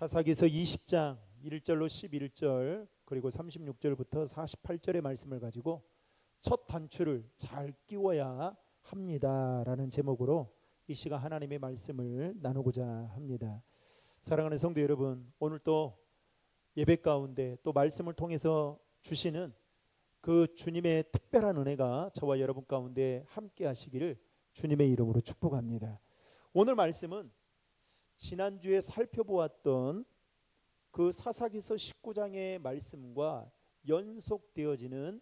사사기서 20장 1절로 11절 그리고 36절부터 48절의 말씀을 가지고 첫 단추를 잘 끼워야 합니다라는 제목으로 이 시간 하나님의 말씀을 나누고자 합니다. 사랑하는 성도 여러분, 오늘 또 예배 가운데 또 말씀을 통해서 주시는 그 주님의 특별한 은혜가 저와 여러분 가운데 함께 하시기를 주님의 이름으로 축복합니다. 오늘 말씀은 지난주에 살펴보았던 그 사사기서 19장의 말씀과 연속되어지는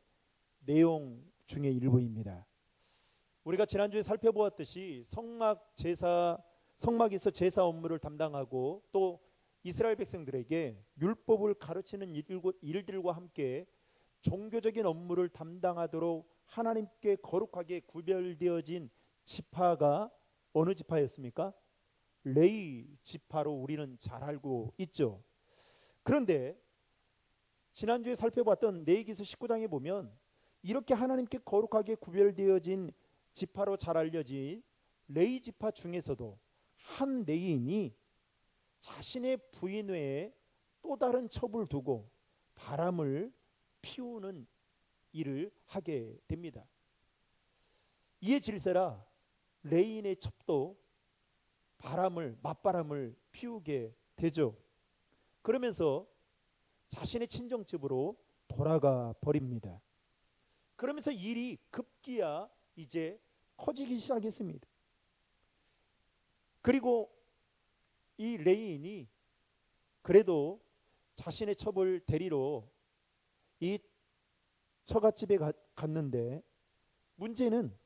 내용 중의 일부입니다. 우리가 지난주에 살펴보았듯이 성막에서 제사 업무를 담당하고 또 이스라엘 백성들에게 율법을 가르치는 일들과 함께 종교적인 업무를 담당하도록 하나님께 거룩하게 구별되어진 지파가 어느 지파였습니까? 레위 지파로 우리는 잘 알고 있죠. 그런데 지난주에 살펴봤던 레위기서 19장에 보면 이렇게 하나님께 거룩하게 구별되어진 지파로 잘 알려진 레위 지파 중에서도 한 레위인이 자신의 부인 외에 또 다른 첩을 두고 바람을 피우는 일을 하게 됩니다. 이에 질세라 레위인의 첩도 맞바람을 피우게 되죠. 그러면서 자신의 친정집으로 돌아가 버립니다. 그러면서 일이 급기야 이제 커지기 시작했습니다. 그리고 이 레위인이 그래도 자신의 첩을 데리러 이 처갓집에 갔는데 문제는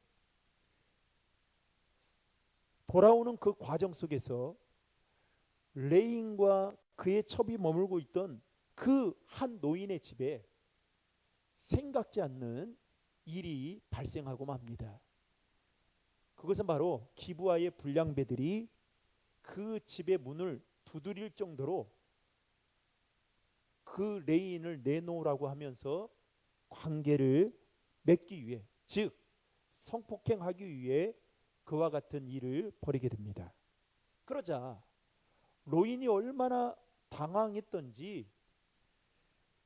돌아오는 그 과정 속에서 레위인과 그의 첩이 머물고 있던 그 한 노인의 집에 생각지 않는 일이 발생하고 맙니다. 그것은 바로 기브아의 불량배들이 그 집의 문을 두드릴 정도로 그 레위인을 내놓으라고 하면서 관계를 맺기 위해, 즉 성폭행하기 위해 그와 같은 일을 벌이게 됩니다. 그러자 노인이 얼마나 당황했던지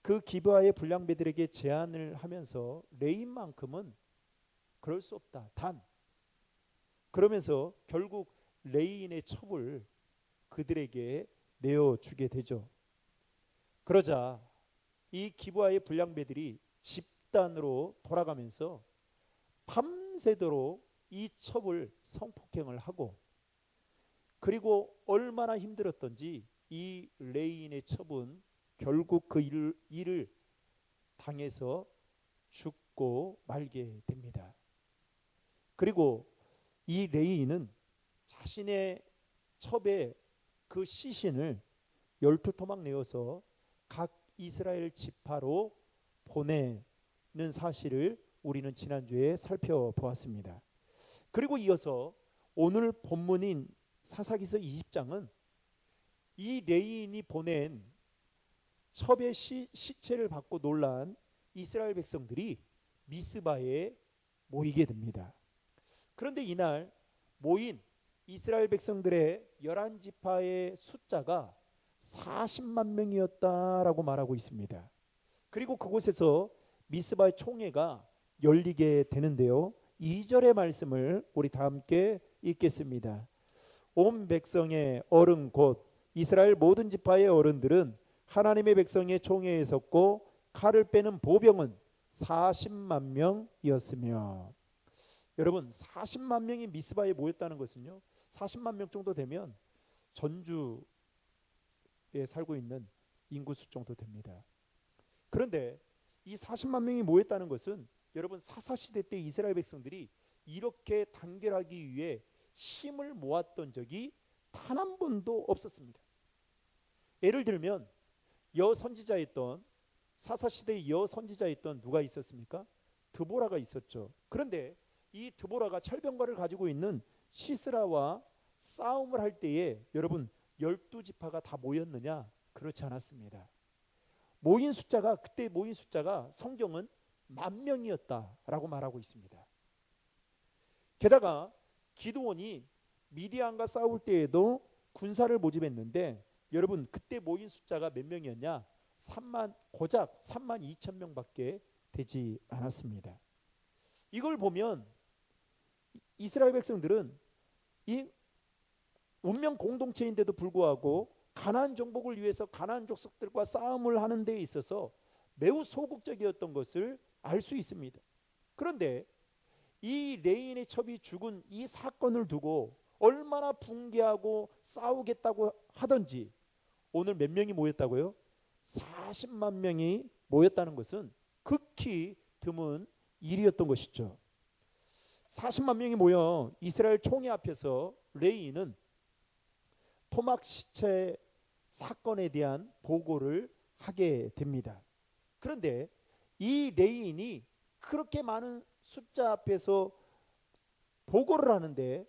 그 기브아의 불량배들에게 제안을 하면서 레위인만큼은 그럴 수 없다. 그러면서 결국 레위인의 첩을 그들에게 내어주게 되죠. 그러자 이 기브아의 불량배들이 집단으로 돌아가면서 밤새도록 이 첩을 성폭행을 하고, 그리고 얼마나 힘들었던지 이 레위인의 첩은 결국 그 일을 당해서 죽고 말게 됩니다. 그리고 이 레위인은 자신의 첩의 그 시신을 12토막 내어서 각 이스라엘 지파로 보내는 사실을 우리는 지난주에 살펴보았습니다. 그리고 이어서 오늘 본문인 사사기서 20장은 이 레위인이 보낸 첩의 시체를 받고 놀란 이스라엘 백성들이 미스바에 모이게 됩니다. 그런데 이날 모인 이스라엘 백성들의 11지파의 숫자가 40만 명이었다라고 말하고 있습니다. 그리고 그곳에서 미스바의 총회가 열리게 되는데요. 2절의 말씀을 우리 다 함께 읽겠습니다. 온 백성의 어른 곧 이스라엘 모든 지파의 어른들은 하나님의 백성의 총회에 섰고 칼을 빼는 보병은 40만 명이었으며, 여러분 40만 명이 미스바에 모였다는 것은요, 40만 명 정도 되면 전주에 살고 있는 인구수 정도 됩니다. 그런데 이 40만 명이 모였다는 것은 여러분 사사시대 때 이스라엘 백성들이 이렇게 단결하기 위해 힘을 모았던 적이 단 한 번도 없었습니다. 예를 들면 여선지자였던, 사사시대의 여선지자였던 누가 있었습니까? 드보라가 있었죠. 그런데 이 드보라가 철병과를 가지고 있는 시스라와 싸움을 할 때에 여러분 12지파가 다 모였느냐? 그렇지 않았습니다. 그때 모인 숫자가 성경은 10,000명이었다라고 말하고 있습니다. 게다가 기드온이 미디안과 싸울 때에도 군사를 모집했는데 여러분 그때 모인 숫자가 몇 명이었냐? 3만 고작 3만 2천 명밖에 되지 않았습니다. 이걸 보면 이스라엘 백성들은 이 운명 공동체인데도 불구하고 가나안 정복을 위해서 가나안 족속들과 싸움을 하는 데 있어서 매우 소극적이었던 것을 알 수 있습니다. 그런데 이 레인의 첩이 죽은 이 사건을 두고 얼마나 붕괴하고 싸우겠다고 하던지 오늘 몇 명이 모였다고요? 40만 명이 모였다는 것은 극히 드문 일이었던 것이죠. 40만 명이 모여 이스라엘 총회 앞에서 레이는 토막 시체 사건에 대한 보고를 하게 됩니다. 그런데 이 레인이 그렇게 많은 숫자 앞에서 보고를 하는데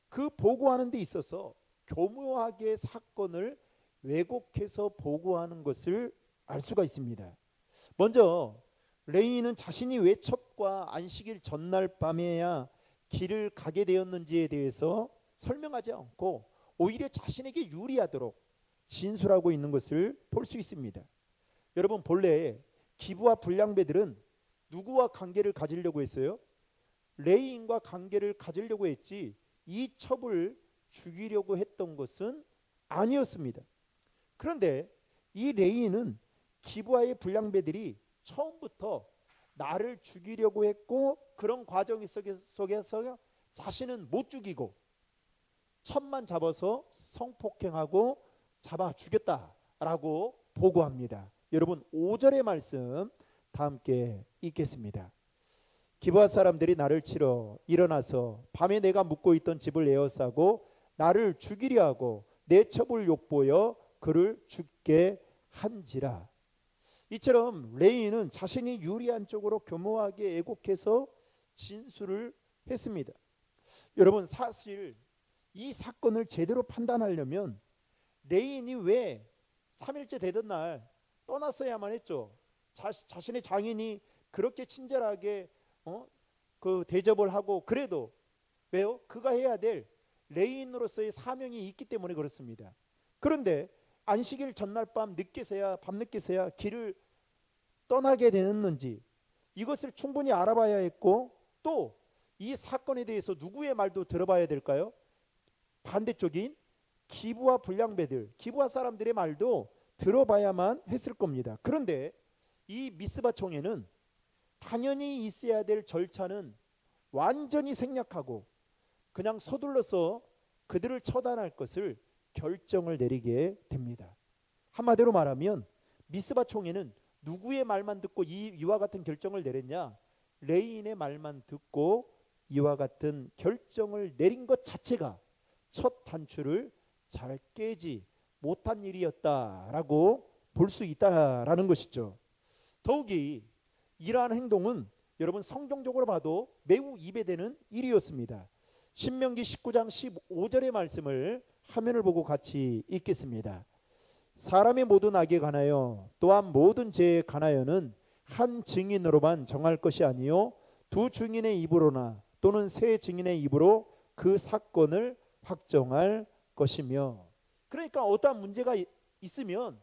그 보고하는 데 있어서 교묘하게 사건을 왜곡해서 보고하는 것을 알 수가 있습니다. 먼저 레위는 자신이 왜 첩과 안식일 전날 밤에야 길을 가게 되었는지에 대해서 설명하지 않고 오히려 자신에게 유리하도록 진술하고 있는 것을 볼 수 있습니다. 여러분 본래 기브와 불량배들은 누구와 관계를 가지려고 했어요? 레위인과 관계를 가지려고 했지 이 첩을 죽이려고 했던 것은 아니었습니다. 그런데 이 레위인은 기브와의 불량배들이 처음부터 나를 죽이려고 했고 그런 과정 속에서 자신은 못 죽이고 첩만 잡아서 성폭행하고 잡아 죽였다라고 보고합니다. 여러분 5절의 말씀 다 함께 읽겠습니다. 기브아 사람들이 나를 치러 일어나서 밤에 내가 묵고 있던 집을 에워싸고 나를 죽이려 하고 내 첩을 욕보여 그를 죽게 한지라. 이처럼 레위는 자신이 유리한 쪽으로 교묘하게 애곡해서 진술을 했습니다. 여러분 사실 이 사건을 제대로 판단하려면 레위인이 왜 3일째 되던 날 떠났어야만 했죠. 자신의 장인이 그렇게 친절하게 그 대접을 하고 그래도 왜요? 그가 해야 될 레위인으로서의 사명이 있기 때문에 그렇습니다. 그런데 안식일 전날 밤늦게서야 길을 떠나게 되었는지 이것을 충분히 알아봐야 했고 또 이 사건에 대해서 누구의 말도 들어봐야 될까요? 반대쪽인 기브와 불량배들, 기브와 사람들의 말도 들어봐야만 했을 겁니다. 그런데 이 미스바 총회는 당연히 있어야 될 절차는 완전히 생략하고 그냥 서둘러서 그들을 처단할 것을 결정을 내리게 됩니다. 한마디로 말하면 미스바 총회는 누구의 말만 듣고 이와 같은 결정을 내렸냐? 레인의 말만 듣고 이와 같은 결정을 내린 것 자체가 첫 단추를 잘 깨지 못한 일이었다라고 볼 수 있다라는 것이죠. 더욱이 이러한 행동은 여러분 성경적으로 봐도 매우 이배되는 일이었습니다. 신명기 19장 15절의 말씀을 화면을 보고 같이 읽겠습니다. 사람의 모든 악에 관하여 또한 모든 죄에 관하여는 한 증인으로만 정할 것이 아니요 두 증인의 입으로나 또는 세 증인의 입으로 그 사건을 확정할 것이며. 그러니까 어떠한 문제가 있으면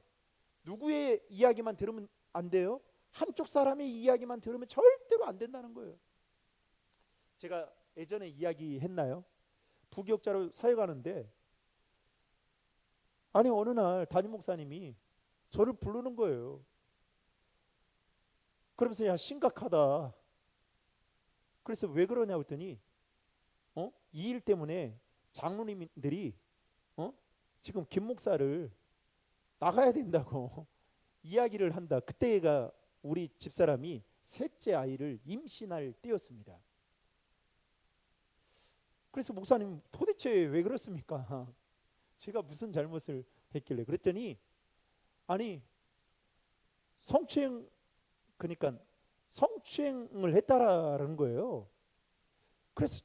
누구의 이야기만 들으면 안 돼요? 한쪽 사람의 이야기만 들으면 절대로 안 된다는 거예요. 제가 예전에 이야기했나요? 부교육자로 사회 가는데 아니 어느 날 담임 목사님이 저를 부르는 거예요. 그러면서 야 심각하다. 그래서 왜 그러냐고 했더니 이 일 때문에 장로님들이 지금 김 목사를 나가야 된다고 이야기를 한다. 그때가 우리 집사람이 셋째 아이를 임신할 때였습니다. 그래서 목사님 도대체 왜 그렇습니까? 제가 무슨 잘못을 했길래 그랬더니 아니 그러니까 성추행을 했다라는 거예요. 그래서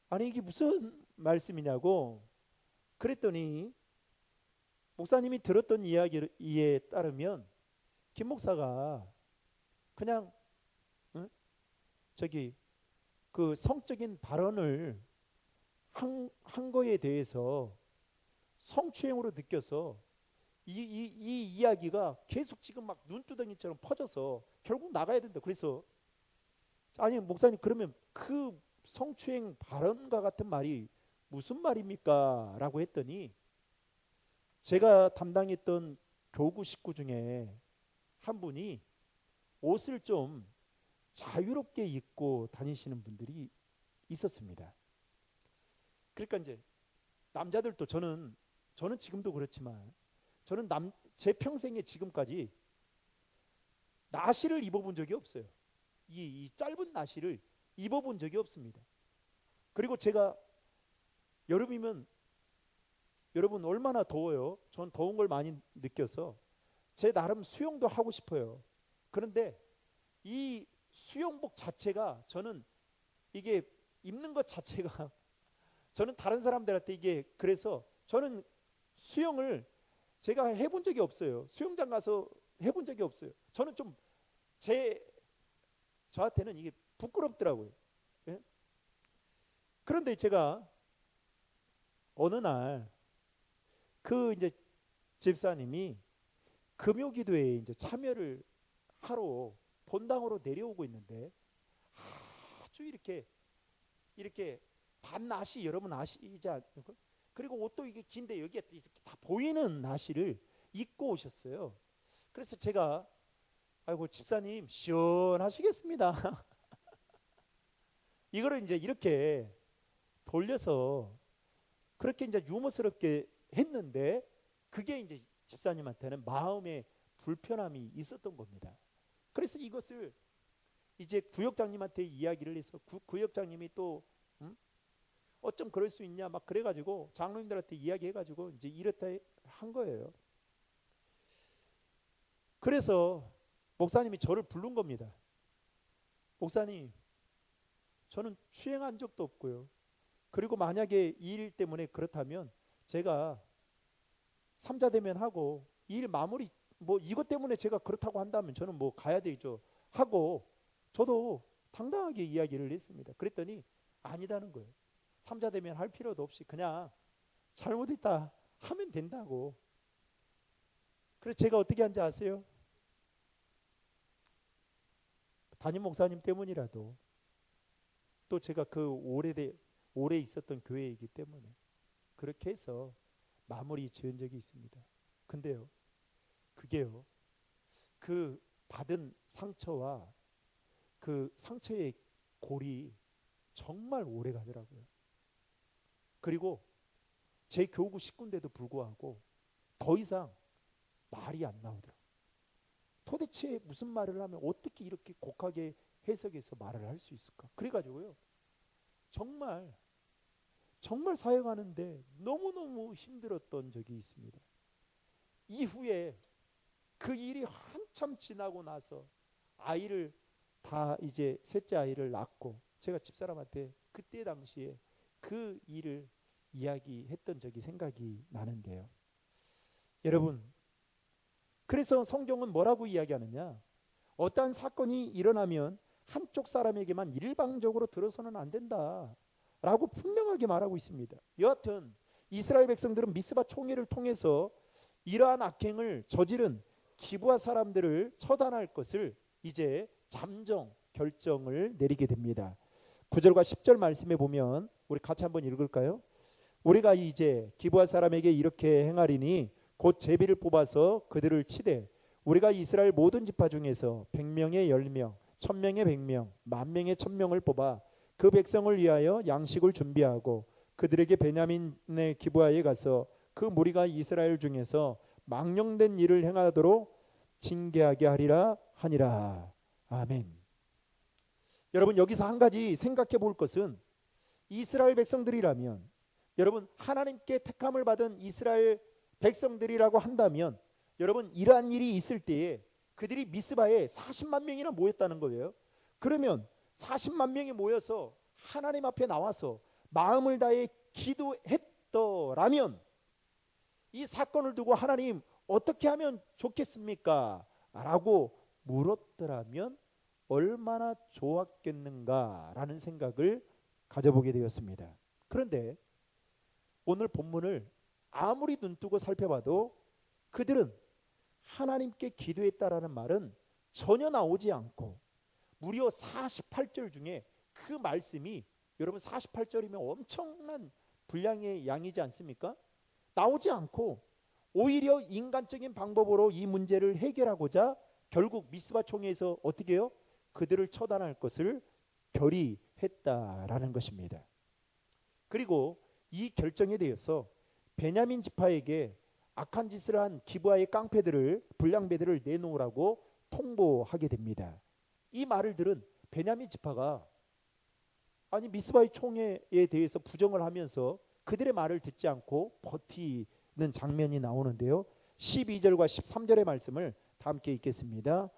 아니 이게 무슨 말씀이냐고 그랬더니 목사님이 들었던 이야기에 따르면 김 목사가 그냥 그 성적인 발언을 한 거에 대해서 성추행으로 느껴서 이 이야기가 계속 지금 막 눈두덩이처럼 퍼져서 결국 나가야 된다. 그래서 아니 목사님 그러면 그 성추행 발언과 같은 말이 무슨 말입니까? 라고 했더니 제가 담당했던 교구 식구 중에 한 분이 옷을 좀 자유롭게 입고 다니시는 분들이 있었습니다. 그러니까 이제 남자들도 저는 지금도 그렇지만 저는 제 평생에 지금까지 나시를 입어본 적이 없어요. 이 짧은 나시를 입어본 적이 없습니다. 그리고 제가 여름이면 여러분 얼마나 더워요. 전 더운 걸 많이 느껴서 제 나름 수영도 하고 싶어요. 그런데 이 수영복 자체가 저는 이게 입는 것 자체가 저는 다른 사람들한테 이게 그래서 저는 수영을 제가 해본 적이 없어요. 수영장 가서 해본 적이 없어요. 저는 좀 저한테는 이게 부끄럽더라고요. 예? 그런데 제가 어느 날 그 이제 집사님이 금요기도에 이제 참여를 하러 본당으로 내려오고 있는데 아주 이렇게 반나시 여러분 아시지 않습니까? 그리고 옷도 이게 긴데 여기에 이렇게 다 보이는 나시를 입고 오셨어요. 그래서 제가 아이고 집사님 시원하시겠습니다. 이거를 이제 이렇게 돌려서 그렇게 이제 유머스럽게 했는데 그게 이제 집사님한테는 마음의 불편함이 있었던 겁니다. 그래서 이것을 이제 구역장님한테 이야기를 해서 구역장님이 또 어쩜 그럴 수 있냐 막 그래가지고 장로님들한테 이야기해가지고 이제 이렇다 한 거예요. 그래서 목사님이 저를 부른 겁니다. 목사님, 저는 추행한 적도 없고요. 그리고 만약에 이 일 때문에 그렇다면 제가 삼자대면 하고 이 일 마무리 뭐 이것 때문에 제가 그렇다고 한다면 저는 뭐 가야 되죠 하고 저도 당당하게 이야기를 했습니다. 그랬더니 아니다는 거예요. 삼자대면 할 필요도 없이 그냥 잘못했다 하면 된다고. 그래서 제가 어떻게 한지 아세요? 담임 목사님 때문이라도 또 제가 그 오래 있었던 교회이기 때문에 그렇게 해서 마무리 지은 적이 있습니다. 근데요, 그게요, 그 받은 상처와 그 상처의 골이 정말 오래 가더라고요. 그리고 제 교구 식구인데도 불구하고 더 이상 말이 안 나오더라고요. 도대체 무슨 말을 하면 어떻게 이렇게 곡하게 해석해서 말을 할 수 있을까? 그래가지고요, 정말 사역하는데 너무너무 힘들었던 적이 있습니다. 이후에 그 일이 한참 지나고 나서 아이를 다 이제 셋째 아이를 낳고 제가 집사람한테 그때 당시에 그 일을 이야기했던 적이 생각이 나는데요. 여러분, 그래서 성경은 뭐라고 이야기하느냐? 어떠한 사건이 일어나면 한쪽 사람에게만 일방적으로 들어서는 안 된다 라고 분명하게 말하고 있습니다. 여하튼 이스라엘 백성들은 미스바 총회를 통해서 이러한 악행을 저지른 기브아 사람들을 처단할 것을 이제 잠정 결정을 내리게 됩니다. 9절과 10절 말씀에 보면 우리 같이 한번 읽을까요? 우리가 이제 기브아 사람에게 이렇게 행하리니 곧 제비를 뽑아서 그들을 치되 우리가 이스라엘 모든 지파 중에서 100명의 10명 1000명의 100명 10,000명의 1000명을 뽑아 그 백성을 위하여 양식을 준비하고 그들에게 베냐민의 기브아에 가서 그 무리가 이스라엘 중에서 망령된 일을 행하도록 징계하게 하리라 하니라. 아멘. 여러분, 여기서 한 가지 생각해 볼 것은 이스라엘 백성들이라면, 여러분 하나님께 택함을 받은 이스라엘 백성들이라고 한다면, 여러분 이러한 일이 있을 때에 그들이 미스바에 40만 명이나 모였다는 거예요. 그러면 40만 명이 모여서 하나님 앞에 나와서 마음을 다해 기도했더라면 이 사건을 두고 하나님 어떻게 하면 좋겠습니까? 라고 물었더라면 얼마나 좋았겠는가라는 생각을 가져보게 되었습니다. 그런데 오늘 본문을 아무리 눈뜨고 살펴봐도 그들은 하나님께 기도했다라는 말은 전혀 나오지 않고, 무려 48절 중에 그 말씀이, 여러분 48절이면 엄청난 분량의 양이지 않습니까? 나오지 않고 오히려 인간적인 방법으로 이 문제를 해결하고자 결국 미스바 총회에서 어떻게 해요? 그들을 처단할 것을 결의했다라는 것입니다. 그리고 이 결정에 대해서 베냐민 지파에게 악한 짓을 한 기브아의 깡패들을, 불량배들을 내놓으라고 통보하게 됩니다. 이 말을 들은 베냐민 지파가 아니 미스바의 총회에 대해서 부정을 하면서 그들의 말을 듣지 않고 버티는 장면이 나오는데요. 12절과 13절의 말씀을 다 함께 읽겠습니다.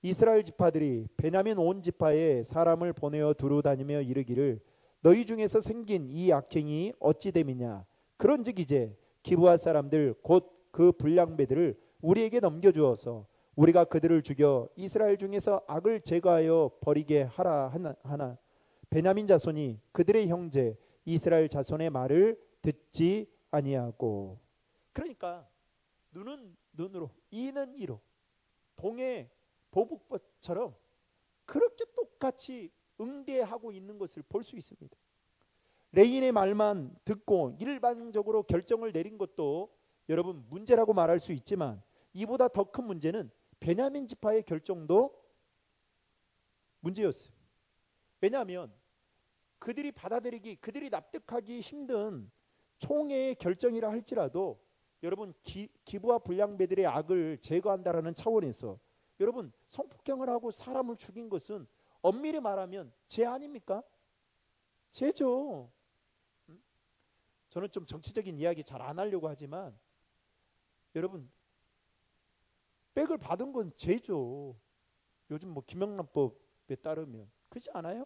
이스라엘 지파들이 베냐민 온 지파에 사람을 보내어 두루 다니며 이르기를 너희 중에서 생긴 이 악행이 어찌 됨이냐. 그런즉 이제 기브아 사람들 곧 그 불량배들을 우리에게 넘겨주어서 우리가 그들을 죽여 이스라엘 중에서 악을 제거하여 버리게 하라 하나 베냐민 자손이 그들의 형제 이스라엘 자손의 말을 듣지 아니하고. 그러니까 눈은 눈으로 이는 이로 동해 보복처럼 그렇게 똑같이 응대하고 있는 것을 볼 수 있습니다. 레인의 말만 듣고 일반적으로 결정을 내린 것도 여러분 문제라고 말할 수 있지만, 이보다 더 큰 문제는 베냐민 지파의 결정도 문제였어요. 왜냐하면 그들이 받아들이기, 그들이 납득하기 힘든 총회의 결정이라 할지라도 여러분 기브아 불량배들의 악을 제거한다라는 차원에서 여러분 성폭행을 하고 사람을 죽인 것은 엄밀히 말하면 죄 아닙니까? 죄죠. 저는 좀 정치적인 이야기 잘 안 하려고 하지만 여러분 백을 받은 건 죄죠. 요즘 뭐 김영란법에 따르면 그렇지 않아요?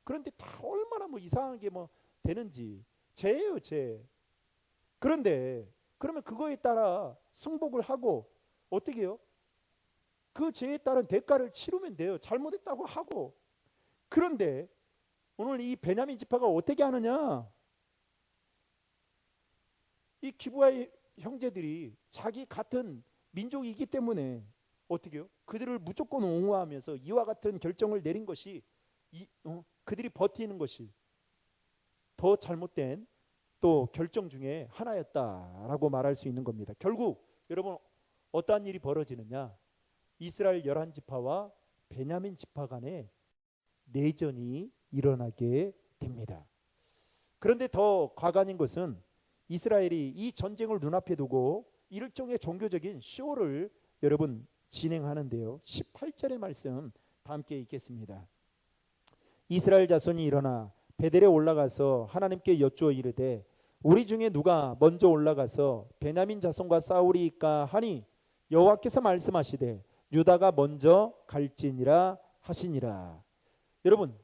그런데 다 얼마나 뭐 이상하게 뭐 되는지 죄예요, 죄. 그런데 그러면 그거에 따라 승복을 하고 어떻게 해요? 그 죄에 따른 대가를 치르면 돼요. 잘못했다고 하고. 그런데 오늘 이 베냐민 지파가 어떻게 하느냐? 이 기브아의 형제들이 자기 같은 민족이기 때문에 어떻게 해요? 그들을 무조건 옹호하면서 이와 같은 결정을 내린 것이 그들이 버티는 것이 더 잘못된 또 결정 중에 하나였다라고 말할 수 있는 겁니다. 결국 여러분 어떠한 일이 벌어지느냐? 이스라엘 11지파와 베냐민 지파 간에 내전이 일어나게 됩니다. 그런데 더 과관인 것은 이스라엘이 이 전쟁을 눈앞에 두고 일종의 종교적인 쇼를 여러분 진행하는데요. 18절의 말씀 다 함께 읽겠습니다. 이스라엘 자손이 일어나 베델에 올라가서 하나님께 여쭈어 이르되 우리 중에 누가 먼저 올라가서 베냐민 자손과 싸우리이까 하니 여호와께서 말씀하시되 유다가 먼저 갈지니라 하시니라. 여러분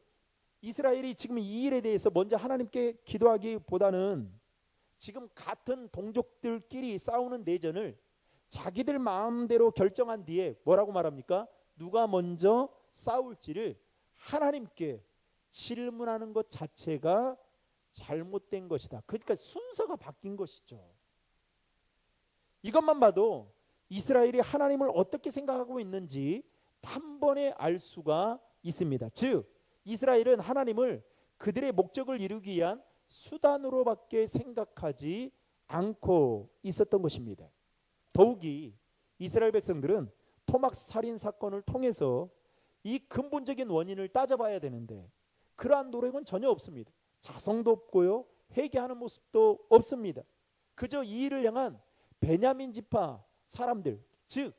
이스라엘이 지금 이 일에 대해서 먼저 하나님께 기도하기보다는 지금 같은 동족들끼리 싸우는 내전을 자기들 마음대로 결정한 뒤에 뭐라고 말합니까? 누가 먼저 싸울지를 하나님께 질문하는 것 자체가 잘못된 것이다. 그러니까 순서가 바뀐 것이죠. 이것만 봐도 이스라엘이 하나님을 어떻게 생각하고 있는지 단번에 알 수가 있습니다. 즉 이스라엘은 하나님을 그들의 목적을 이루기 위한 수단으로밖에 생각하지 않고 있었던 것입니다. 더욱이 이스라엘 백성들은 토막 살인 사건을 통해서 이 근본적인 원인을 따져봐야 되는데 그러한 노력은 전혀 없습니다. 자성도 없고요, 회개하는 모습도 없습니다. 그저 이 일을 향한 베냐민 지파 사람들, 즉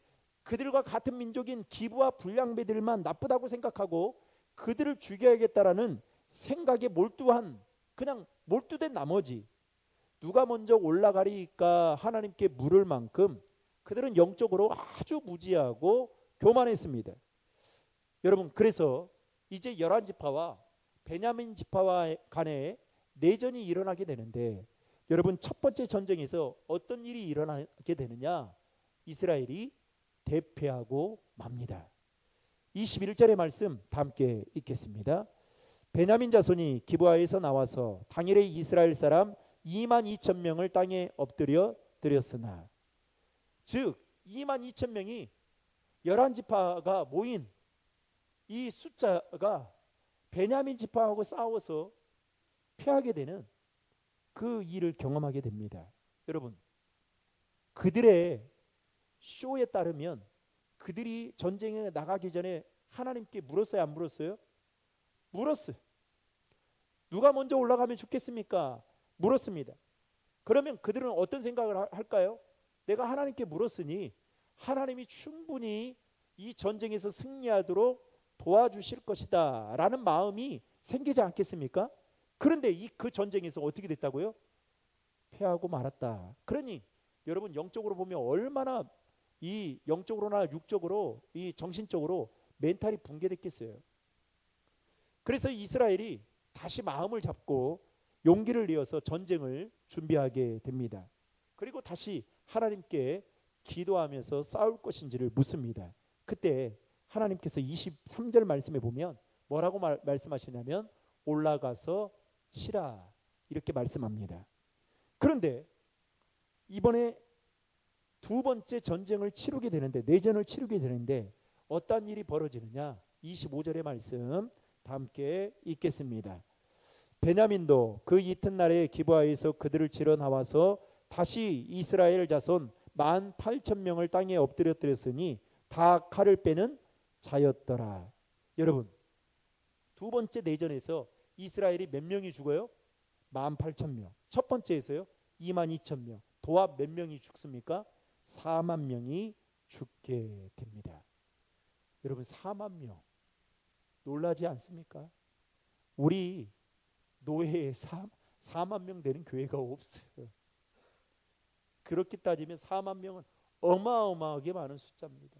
그들과 같은 민족인 기브아 불량배들만 나쁘다고 생각하고 그들을 죽여야겠다라는 생각에 몰두한, 그냥 몰두된 나머지 누가 먼저 올라가리까 하나님께 물을 만큼 그들은 영적으로 아주 무지하고 교만했습니다. 여러분 그래서 이제 11지파와 베냐민 지파와 간에 내전이 일어나게 되는데 여러분 첫 번째 전쟁에서 어떤 일이 일어나게 되느냐? 이스라엘이 대패하고 맙니다. 21절의 말씀 다 함께 읽겠습니다. 베냐민 자손이 기브아에서 나와서 당일에 이스라엘 사람 2만 2천 명을 땅에 엎드려 드렸으나, 즉 2만 2천 명이 11지파가 모인 이 숫자가 베냐민 지파하고 싸워서 패하게 되는 그 일을 경험하게 됩니다. 여러분, 그들의 쇼에 따르면 그들이 전쟁에 나가기 전에 하나님께 물었어요, 안 물었어요? 물었어요. 누가 먼저 올라가면 좋겠습니까? 물었습니다. 그러면 그들은 어떤 생각을 할까요? 내가 하나님께 물었으니 하나님이 충분히 이 전쟁에서 승리하도록 도와주실 것이다 라는 마음이 생기지 않겠습니까? 그런데 그 전쟁에서 어떻게 됐다고요? 패하고 말았다. 그러니 여러분, 영적으로 보면 얼마나 이 영적으로나 육적으로, 이 정신적으로 멘탈이 붕괴됐겠어요. 그래서 이스라엘이 다시 마음을 잡고 용기를 내어서 전쟁을 준비하게 됩니다. 그리고 다시 하나님께 기도하면서 싸울 것인지를 묻습니다. 그때 하나님께서 23절 말씀에 보면 뭐라고 말씀하시냐면 올라가서 치라, 이렇게 말씀합니다. 그런데 이번에 두 번째 전쟁을 치르게 되는데, 내전을 치르게 되는데 어떤 일이 벌어지느냐? 25절의 말씀 다 함께 읽겠습니다. 베냐민도 그 이튿날에 기브아에서 그들을 치러 나와서 다시 이스라엘 자손 18,000명을 땅에 엎드렸더니 다 칼을 빼는 자였더라. 여러분, 두 번째 내전에서 이스라엘이 몇 명이 죽어요? 18,000명. 첫 번째에서요 22,000명. 도합 몇 명이 죽습니까? 4만 명이 죽게 됩니다. 여러분, 4만 명 놀라지 않습니까? 우리 노예에 4만 명 되는 교회가 없어요. 그렇게 따지면 4만 명은 어마어마하게 많은 숫자입니다.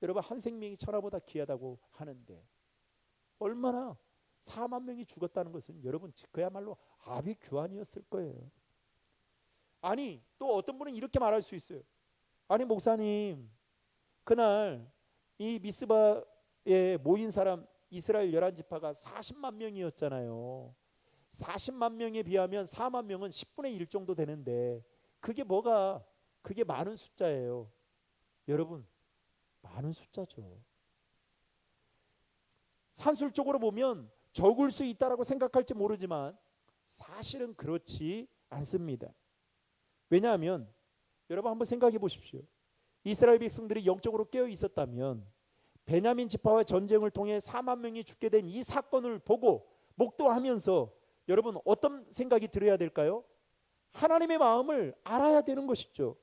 여러분, 한 생명이 천하보다 귀하다고 하는데 얼마나 4만 명이 죽었다는 것은 여러분 그야말로 아비규환이었을 거예요. 아니, 또 어떤 분은 이렇게 말할 수 있어요. 아니 목사님, 그날 이 미스바에 모인 사람 이스라엘 11지파가 40만 명이었잖아요. 40만 명에 비하면 4만 명은 10분의 1 정도 되는데 그게 많은 숫자예요. 여러분, 많은 숫자죠. 산술적으로 보면 적을 수 있다라고 생각할지 모르지만 사실은 그렇지 않습니다. 왜냐하면 여러분 한번 생각해 보십시오. 이스라엘 백성들이 영적으로 깨어 있었다면 베냐민 지파와 전쟁을 통해 4만 명이 죽게 된 이 사건을 보고 목도하면서 여러분 어떤 생각이 들어야 될까요? 하나님의 마음을 알아야 되는 것이죠.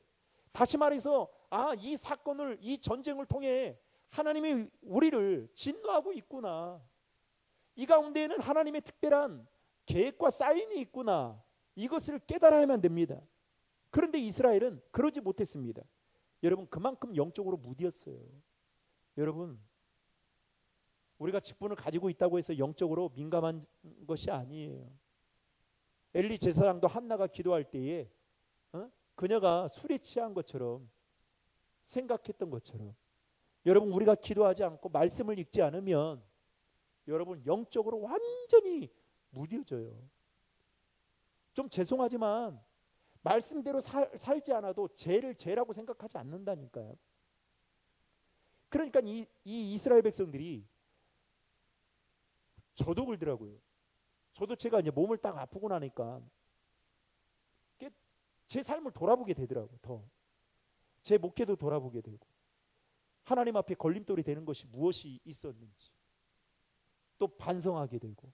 다시 말해서 이 사건을, 이 전쟁을 통해 하나님이 우리를 진노하고 있구나, 이 가운데에는 하나님의 특별한 계획과 사인이 있구나, 이것을 깨달아야만 됩니다. 그런데 이스라엘은 그러지 못했습니다. 여러분, 그만큼 영적으로 무디었어요. 여러분, 우리가 직분을 가지고 있다고 해서 영적으로 민감한 것이 아니에요. 엘리 제사장도 한나가 기도할 때에 그녀가 술에 취한 것처럼 생각했던 것처럼, 여러분 우리가 기도하지 않고 말씀을 읽지 않으면 여러분 영적으로 완전히 무뎌져요. 좀 죄송하지만 말씀대로 살지 않아도 죄를 죄라고 생각하지 않는다니까요. 그러니까 이 이스라엘 백성들이 저도 그러더라고요. 저도 제가 이제 몸을 딱 아프고 나니까 제 삶을 돌아보게 되더라고요. 더 제 목회도 돌아보게 되고, 하나님 앞에 걸림돌이 되는 것이 무엇이 있었는지 또 반성하게 되고,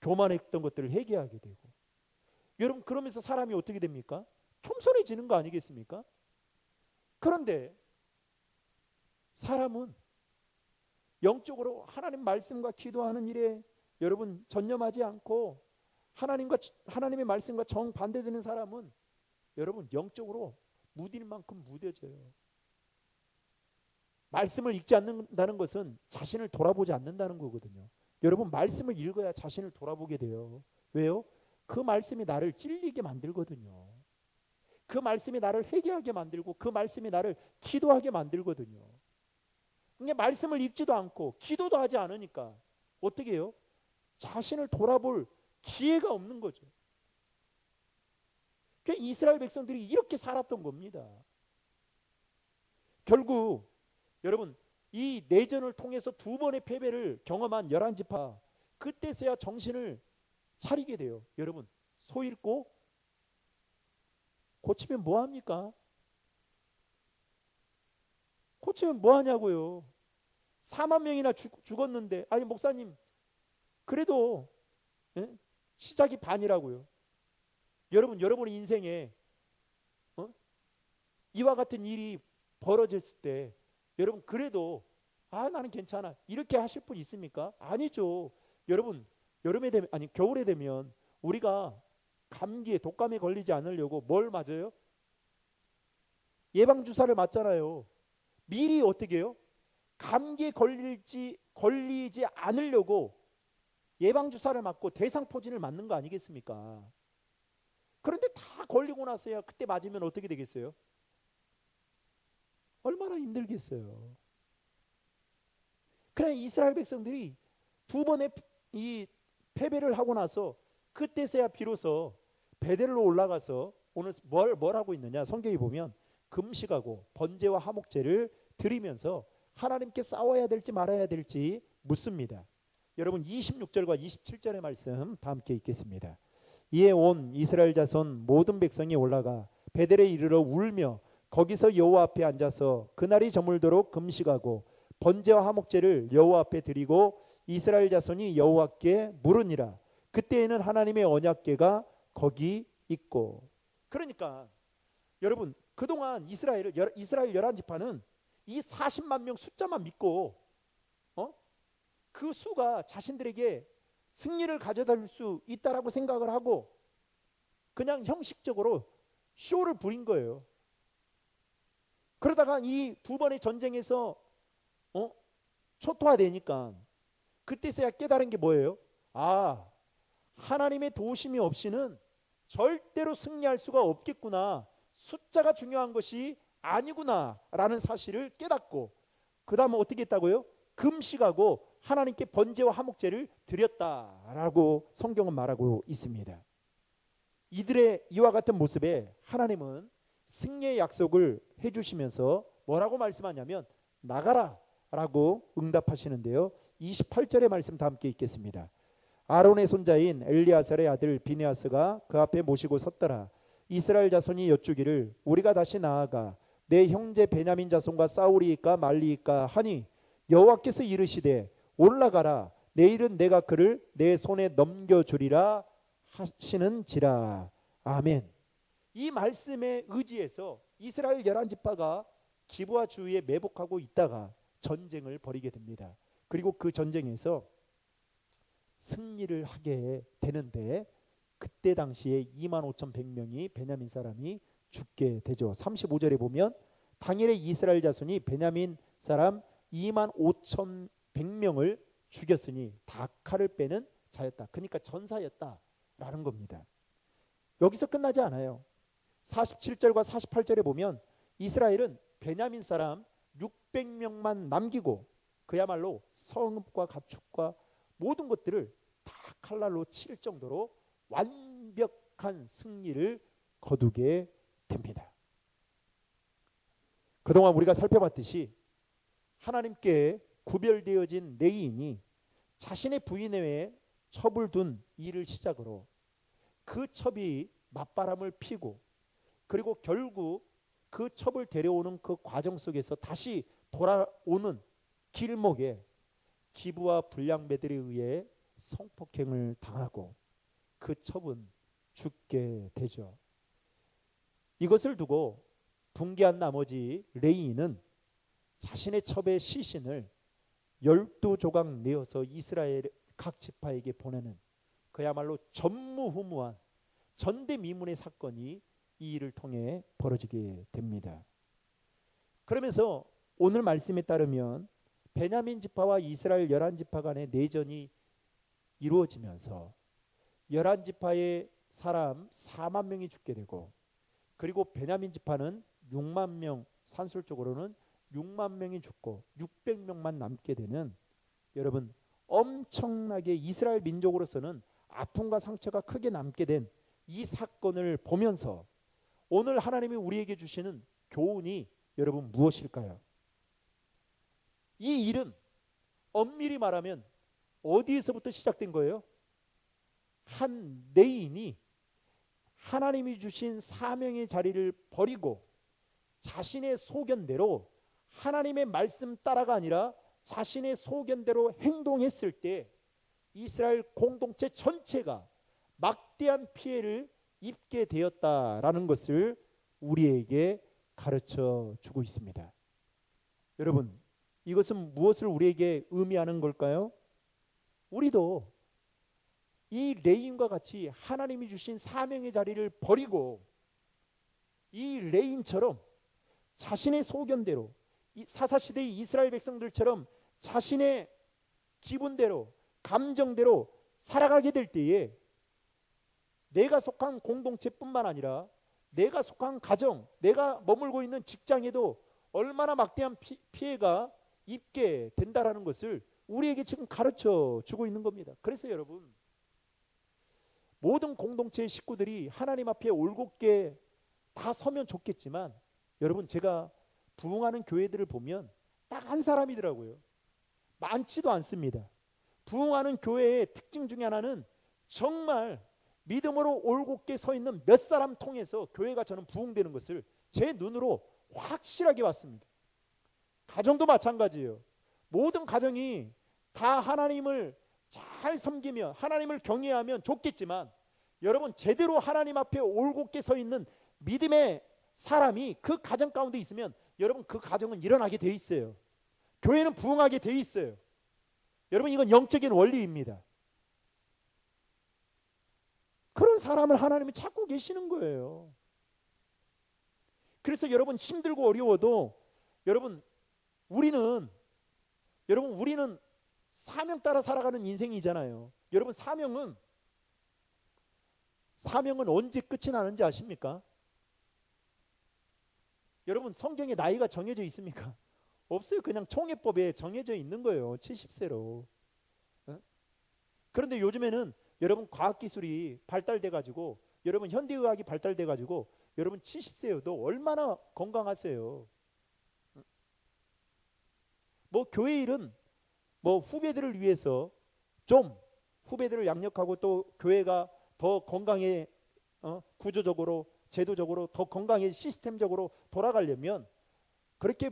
교만했던 것들을 회개하게 되고. 여러분, 그러면서 사람이 어떻게 됩니까? 겸손해지는 거 아니겠습니까? 그런데 사람은 영적으로 하나님 말씀과 기도하는 일에 여러분 전념하지 않고 하나님의 말씀과 정반대되는 사람은 여러분 영적으로 무딜 만큼 무뎌져요. 말씀을 읽지 않는다는 것은 자신을 돌아보지 않는다는 거거든요. 여러분, 말씀을 읽어야 자신을 돌아보게 돼요. 왜요? 그 말씀이 나를 찔리게 만들거든요. 그 말씀이 나를 회개하게 만들고 그 말씀이 나를 기도하게 만들거든요. 그러니까 말씀을 읽지도 않고 기도도 하지 않으니까 어떻게 해요? 자신을 돌아볼 기회가 없는 거죠. 그러니까 이스라엘 백성들이 이렇게 살았던 겁니다. 결국 여러분 이 내전을 통해서 두 번의 패배를 경험한 열한 지파, 그때서야 정신을 차리게 돼요. 여러분, 소 잃고 고치면 뭐 합니까? 고치면 뭐 하냐고요. 4만 명이나 죽었는데, 아니 목사님 그래도 시작이 반이라고요. 여러분의 인생에 이와 같은 일이 벌어졌을 때 여러분 그래도 나는 괜찮아 이렇게 하실 분 있습니까? 아니죠. 여러분 여름에 되면, 아니 겨울에 되면 우리가 감기에, 독감에 걸리지 않으려고 뭘 맞아요? 예방 주사를 맞잖아요. 미리 어떻게 해요? 감기에 걸리지 않으려고 예방 주사를 맞고 대상포진을 맞는 거 아니겠습니까? 그런데 다 걸리고 나서야 그때 맞으면 어떻게 되겠어요? 얼마나 힘들겠어요. 그래 이스라엘 백성들이 두 번의 이 패배를 하고 나서 그때서야 비로소 베델로 올라가서 오늘 뭘 하고 있느냐, 성경에 보면 금식하고 번제와 화목제를 드리면서 하나님께 싸워야 될지 말아야 될지 묻습니다. 여러분 26절과 27절의 말씀 다 함께 읽겠습니다. 이에 온 이스라엘 자손 모든 백성이 올라가 베델에 이르러 울며 거기서 여호와 앞에 앉아서 그날이 저물도록 금식하고 번제와 화목제를 여호와 앞에 드리고 이스라엘 자손이 여호와께 물으니라. 그때에는 하나님의 언약궤가 거기 있고. 그러니까 여러분 그동안 이스라엘 열한 지파는 이 40만 명 숫자만 믿고 그 수가 자신들에게 승리를 가져다 줄 수 있다라고 생각을 하고 그냥 형식적으로 쇼를 부린 거예요. 그러다가 이 두 번의 전쟁에서 초토화되니까 그때서야 깨달은 게 뭐예요? 하나님의 도우심이 없이는 절대로 승리할 수가 없겠구나. 숫자가 중요한 것이 아니구나 라는 사실을 깨닫고 그 다음에 어떻게 했다고요? 금식하고 하나님께 번제와 화목제를 드렸다라고 성경은 말하고 있습니다. 이들의 이와 같은 모습에 하나님은 승리의 약속을 해주시면서 뭐라고 말씀하냐면 나가라 라고 응답하시는데요. 28절의 말씀 다 함께 읽겠습니다. 아론의 손자인 엘리아살의 아들 비느하스가 그 앞에 모시고 섰더라. 이스라엘 자손이 여쭈기를 우리가 다시 나아가 내 형제 베냐민 자손과 싸우리이까 말리이까 하니 여호와께서 이르시되 올라가라. 내일은 내가 그를 내 손에 넘겨주리라 하시는지라. 아멘. 이 말씀에 의지해서 이스라엘 열한 지파가 기브아 주위에 매복하고 있다가 전쟁을 벌이게 됩니다. 그리고 그 전쟁에서 승리를 하게 되는데 그때 당시에 25,100명이 베냐민 사람이 죽게 되죠. 35절에 보면 당일에 이스라엘 자손이 베냐민 사람 25,100명을 죽였으니 다 칼을 빼는 자였다. 그러니까 전사였다라는 겁니다. 여기서 끝나지 않아요. 47절과 48절에 보면 이스라엘은 베냐민 사람 600명만 남기고 그야말로 성읍과 가축과 모든 것들을 다 칼날로 칠 정도로 완벽한 승리를 거두게 됩니다. 그동안 우리가 살펴봤듯이 하나님께 구별되어진 레위인이 자신의 부인 외에 첩을 둔 일을 시작으로 그 첩이 맞바람을 피고 그리고 결국 그 첩을 데려오는 그 과정 속에서 다시 돌아오는 길목에 기브와 불량배들에 의해 성폭행을 당하고 그 첩은 죽게 되죠. 이것을 두고 분개한 나머지 레위인은 자신의 첩의 시신을 12조각 내어서 이스라엘 각 지파에게 보내는 그야말로 전무후무한 전대미문의 사건이 이 일을 통해 벌어지게 됩니다. 그러면서 오늘 말씀에 따르면 베냐민 지파와 이스라엘 열한 지파 간의 내전이 이루어지면서 열한 지파의 사람 4만 명이 죽게 되고 그리고 베냐민 지파는 6만 명, 산술적으로는 6만 명이 죽고 600명만 남게 되는, 여러분 엄청나게 이스라엘 민족으로서는 아픔과 상처가 크게 남게 된 이 사건을 보면서 오늘 하나님이 우리에게 주시는 교훈이 여러분 무엇일까요? 이 일은 엄밀히 말하면 어디에서부터 시작된 거예요? 한 레인이 하나님이 주신 사명의 자리를 버리고 자신의 소견대로 하나님의 말씀 따라가 아니라 자신의 소견대로 행동했을 때 이스라엘 공동체 전체가 막대한 피해를 입게 되었다라는 것을 우리에게 가르쳐 주고 있습니다. 여러분, 이것은 무엇을 우리에게 의미하는 걸까요? 우리도 이 레인과 같이 하나님이 주신 사명의 자리를 버리고 이 레인처럼 자신의 소견대로 사사시대의 이스라엘 백성들처럼 자신의 기분대로 감정대로 살아가게 될 때에 내가 속한 공동체뿐만 아니라 내가 속한 가정, 내가 머물고 있는 직장에도 얼마나 막대한 피해가 입게 된다라는 것을 우리에게 지금 가르쳐 주고 있는 겁니다. 그래서 여러분, 모든 공동체의 식구들이 하나님 앞에 올곧게 다 서면 좋겠지만 여러분, 제가 부흥하는 교회들을 보면 딱 한 사람이더라고요. 많지도 않습니다. 부흥하는 교회의 특징 중에 하나는 정말 믿음으로 올곧게 서 있는 몇 사람 통해서 교회가 저는 부흥되는 것을 제 눈으로 확실하게 봤습니다. 가정도 마찬가지예요. 모든 가정이 다 하나님을 잘 섬기며 하나님을 경외하면 좋겠지만 여러분, 제대로 하나님 앞에 올곧게 서 있는 믿음의 사람이 그 가정 가운데 있으면 여러분, 그 가정은 일어나게 돼 있어요. 교회는 부흥하게 돼 있어요. 여러분, 이건 영적인 원리입니다. 그런 사람을 하나님이 찾고 계시는 거예요. 그래서 여러분, 힘들고 어려워도 여러분, 우리는 사명 따라 살아가는 인생이잖아요. 여러분, 사명은 언제 끝이 나는지 아십니까? 여러분, 성경에 나이가 정해져 있습니까? 없어요. 그냥 총회법에 정해져 있는 거예요. 70세로. 그런데 요즘에는 여러분, 과학기술이 발달돼 가지고 여러분, 현대의학이 발달돼 가지고 여러분 70세여도 얼마나 건강하세요. 뭐 교회 일은 뭐 후배들을 위해서 좀 후배들을 양육하고 또 교회가 더 건강해, 구조적으로 제도적으로 더 건강해 시스템적으로 돌아가려면 그렇게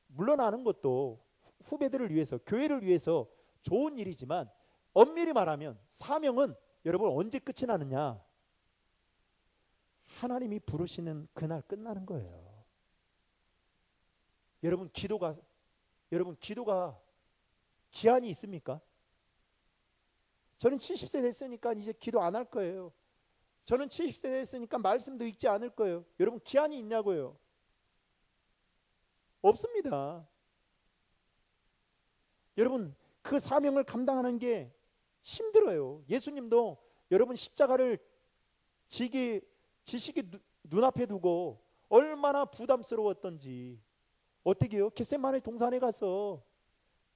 물러나는 것도 후배들을 위해서 교회를 위해서 좋은 일이지만 엄밀히 말하면 사명은 여러분 언제 끝이 나느냐? 하나님이 부르시는 그날 끝나는 거예요. 여러분, 기도가 기한이 있습니까? 저는 70세 됐으니까 이제 기도 안 할 거예요. 저는 70세 됐으니까 말씀도 읽지 않을 거예요. 여러분, 기한이 있냐고요? 없습니다. 여러분, 그 사명을 감당하는 게 힘들어요. 예수님도 여러분 십자가를 지시기 눈앞에 두고 얼마나 부담스러웠던지 어떻게 해요? 겟세마네 동산에 가서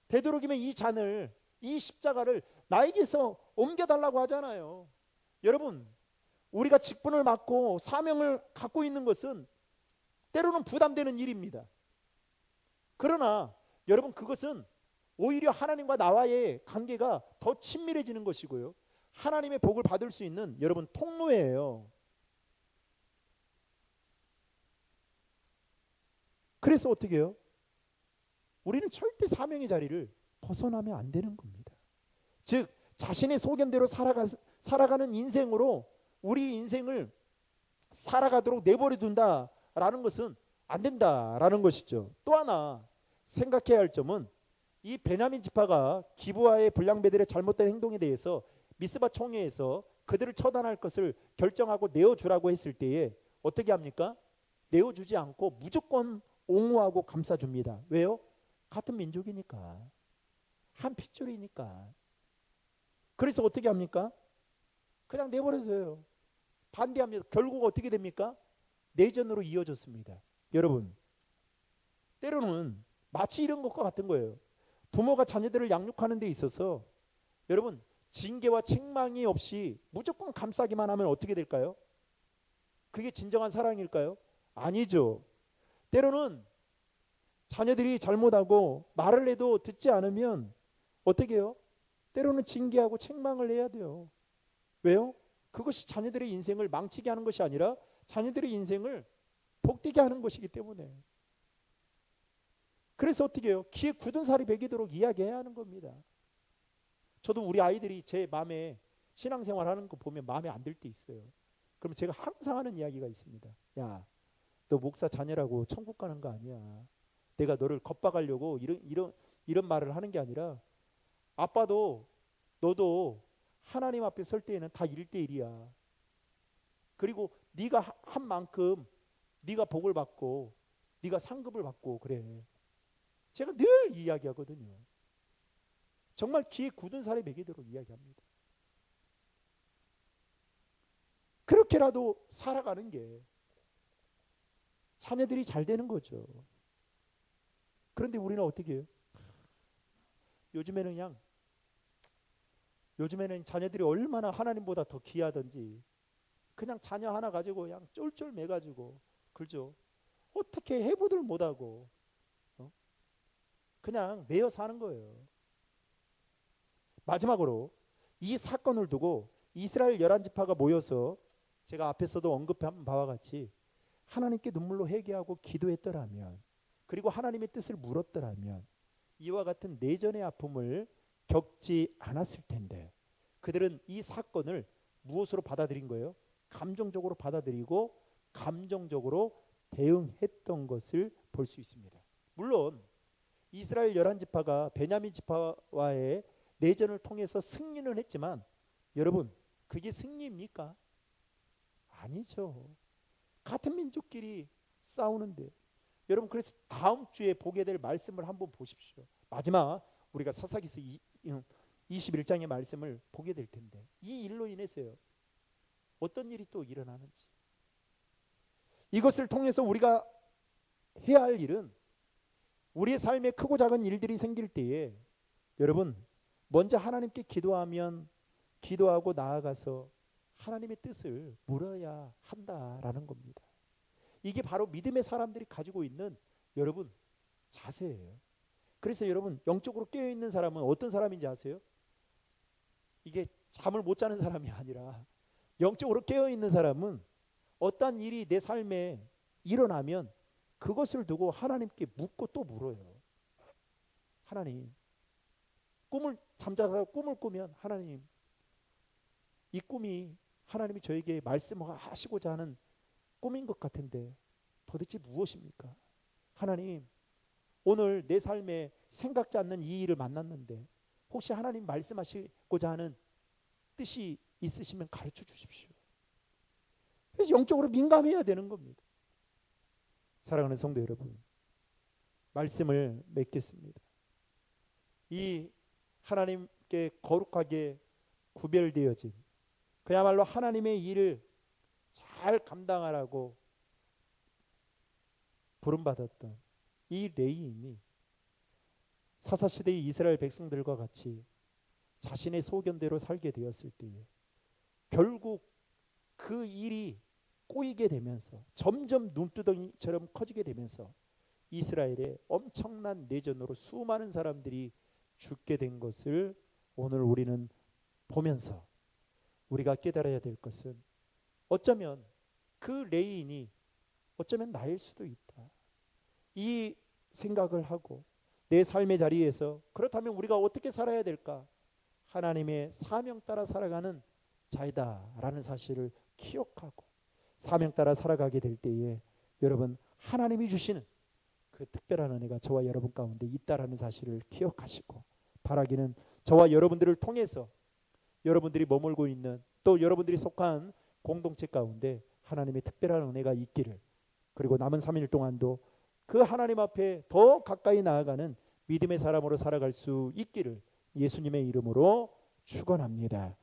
되도록이면 이 십자가를 나에게서 옮겨달라고 하잖아요. 여러분, 우리가 직분을 맡고 사명을 갖고 있는 것은 때로는 부담되는 일입니다. 그러나 여러분, 그것은 오히려 하나님과 나와의 관계가 더 친밀해지는 것이고요, 하나님의 복을 받을 수 있는 여러분 통로예요. 그래서 어떻게 해요? 우리는 절대 사명의 자리를 벗어나면 안 되는 겁니다. 즉 자신의 소견대로 살아가는 인생으로 우리 인생을 살아가도록 내버려 둔다라는 것은 안 된다라는 것이죠. 또 하나 생각해야 할 점은 이 베냐민 지파가 기브아의 불량배들의 잘못된 행동에 대해서 미스바 총회에서 그들을 처단할 것을 결정하고 내어주라고 했을 때에 어떻게 합니까? 내어주지 않고 무조건 옹호하고 감싸줍니다. 왜요? 같은 민족이니까, 한 핏줄이니까. 그래서 어떻게 합니까? 그냥 내버려둬요. 반대합니다. 결국 어떻게 됩니까? 내전으로 이어졌습니다. 여러분, 때로는 마치 이런 것과 같은 거예요. 부모가 자녀들을 양육하는 데 있어서 여러분, 징계와 책망이 없이 무조건 감싸기만 하면 어떻게 될까요? 그게 진정한 사랑일까요? 아니죠. 때로는 자녀들이 잘못하고 말을 해도 듣지 않으면 어떻게 해요? 때로는 징계하고 책망을 해야 돼요. 왜요? 그것이 자녀들의 인생을 망치게 하는 것이 아니라 자녀들의 인생을 복되게 하는 것이기 때문에. 그래서 어떻게 해요? 귀에 굳은 살이 배기도록 이야기해야 하는 겁니다. 저도 우리 아이들이 제 마음에 신앙생활 하는 거 보면 마음에 안 들 때 있어요. 그럼 제가 항상 하는 이야기가 있습니다. 야, 너 목사 자녀라고 천국 가는 거 아니야. 내가 너를 겁박하려고 이런 말을 하는 게 아니라 아빠도 너도 하나님 앞에 설 때에는 다 1대1이야. 그리고 네가 한 만큼 네가 복을 받고 네가 상급을 받고 그래. 제가 늘 이야기하거든요. 정말 귀에 굳은 살이 매기도록 이야기합니다. 그렇게라도 살아가는 게 자녀들이 잘 되는 거죠. 그런데 우리는 어떻게 해요? 요즘에는 자녀들이 얼마나 하나님보다 더 귀하던지 그냥 자녀 하나 가지고 그냥 쫄쫄 매가지고 그죠? 어떻게 해보들 못하고 그냥 매여 사는 거예요. 마지막으로 이 사건을 두고 이스라엘 11지파가 모여서 제가 앞에서도 언급한 바와 같이 하나님께 눈물로 회개하고 기도했더라면, 그리고 하나님의 뜻을 물었더라면 이와 같은 내전의 아픔을 겪지 않았을 텐데, 그들은 이 사건을 무엇으로 받아들인 거예요? 감정적으로 받아들이고 감정적으로 대응했던 것을 볼 수 있습니다. 물론 이스라엘 11지파가 베냐민 지파와의 내전을 통해서 승리는 했지만 여러분, 그게 승리입니까? 아니죠. 같은 민족끼리 싸우는데. 여러분, 그래서 다음 주에 보게 될 말씀을 한번 보십시오. 마지막 우리가 사사기서 21장의 말씀을 보게 될 텐데, 이 일로 인해서요 어떤 일이 또 일어나는지, 이것을 통해서 우리가 해야 할 일은, 우리의 삶에 크고 작은 일들이 생길 때에 여러분 먼저 하나님께 기도하고 나아가서 하나님의 뜻을 물어야 한다라는 겁니다. 이게 바로 믿음의 사람들이 가지고 있는 여러분 자세예요. 그래서 여러분, 영적으로 깨어있는 사람은 어떤 사람인지 아세요? 이게 잠을 못 자는 사람이 아니라 영적으로 깨어있는 사람은 어떠한 일이 내 삶에 일어나면 그것을 두고 하나님께 묻고 또 물어요. 하나님, 잠자다가 꿈을 꾸면 하나님, 이 꿈이 하나님이 저에게 말씀하시고자 하는 꿈인 것 같은데 도대체 무엇입니까? 하나님, 오늘 내 삶에 생각지 않는 이 일을 만났는데 혹시 하나님 말씀하시고자 하는 뜻이 있으시면 가르쳐 주십시오. 그래서 영적으로 민감해야 되는 겁니다. 사랑하는 성도 여러분, 말씀을 맺겠습니다. 이 하나님께 거룩하게 구별되어진, 그야말로 하나님의 일을 잘 감당하라고 부름받았던 이 레위인이 사사시대의 이스라엘 백성들과 같이 자신의 소견대로 살게 되었을 때에 결국 그 일이 꼬이게 되면서 점점 눈두덩이처럼 커지게 되면서 이스라엘의 엄청난 내전으로 수많은 사람들이 죽게 된 것을 오늘 우리는 보면서 우리가 깨달아야 될 것은, 어쩌면 그 레위인이 어쩌면 나일 수도 있다, 이 생각을 하고 내 삶의 자리에서 그렇다면 우리가 어떻게 살아야 될까? 하나님의 사명 따라 살아가는 자이다라는 사실을 기억하고 사명 따라 살아가게 될 때에 여러분, 하나님이 주시는 그 특별한 은혜가 저와 여러분 가운데 있다라는 사실을 기억하시고, 바라기는 저와 여러분들을 통해서 여러분들이 머물고 있는, 또 여러분들이 속한 공동체 가운데 하나님의 특별한 은혜가 있기를, 그리고 남은 3일 동안도 그 하나님 앞에 더 가까이 나아가는 믿음의 사람으로 살아갈 수 있기를 예수님의 이름으로 축원합니다.